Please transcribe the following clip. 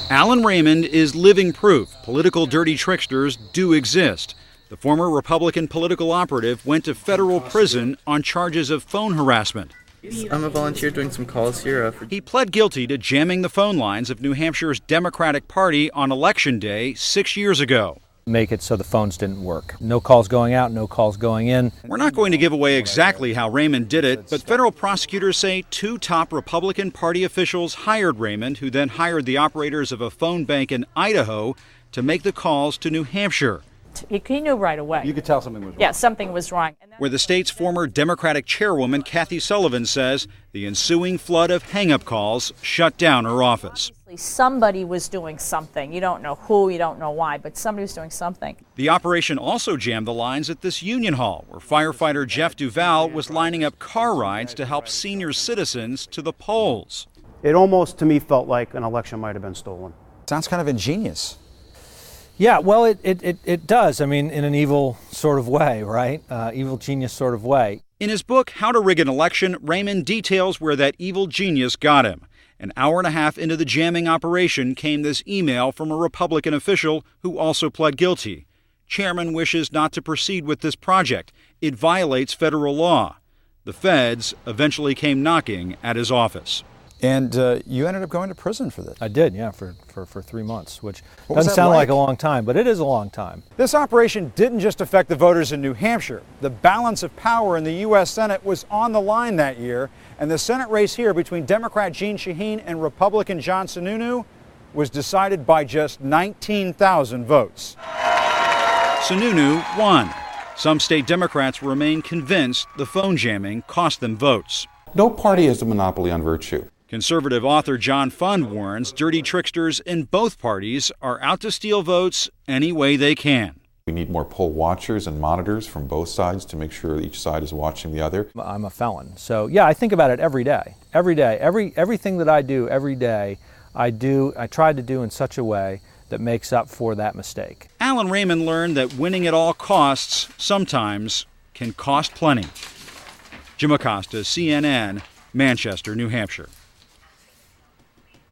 Alan Raymond is living proof political dirty tricksters do exist. The former Republican political operative went to federal prison on charges of phone harassment. I'm a volunteer doing some calls here. He pled guilty to jamming the phone lines of New Hampshire's Democratic Party on Election Day 6 years ago. Make it so the phones didn't work. No calls going out, no calls going in. We're not going to give away exactly how Raymond did it, but federal prosecutors say 2 top Republican Party officials hired Raymond, who then hired the operators of a phone bank in Idaho to make the calls to New Hampshire. He knew right away. You could tell something was wrong. Yeah, something was wrong. Where the state's former Democratic chairwoman, Kathy Sullivan, says the ensuing flood of hang-up calls shut down her office. Somebody was doing something. You don't know who, you don't know why, but somebody was doing something. The operation also jammed the lines at this union hall, where firefighter Jeff Duval was lining up car rides to help senior citizens to the polls. It almost, to me, felt like an election might have been stolen. Sounds kind of ingenious. Yeah, well, it does. I mean, in an evil sort of way, right? Evil genius sort of way. In his book, How to Rig an Election, Raymond details where that evil genius got him. An hour and a half into the jamming operation came this email from a Republican official who also pled guilty. Chairman wishes not to proceed with this project. It violates federal law. The feds eventually came knocking at his office. And you ended up going to prison for this. I did, yeah, for 3 months, which doesn't sound like a long time, but it is a long time. This operation didn't just affect the voters in New Hampshire. The balance of power in the U.S. Senate was on the line that year, and the Senate race here between Democrat Jeanne Shaheen and Republican John Sununu was decided by just 19,000 votes. Sununu won. Some state Democrats remain convinced the phone jamming cost them votes. No party has a monopoly on virtue. Conservative author John Fund warns dirty tricksters in both parties are out to steal votes any way they can. We need more poll watchers and monitors from both sides to make sure each side is watching the other. I'm a felon. So, yeah, I think about it every day. Every day. Everything that I do every day, I try to do in such a way that makes up for that mistake. Alan Raymond learned that winning at all costs sometimes can cost plenty. Jim Acosta, CNN, Manchester, New Hampshire.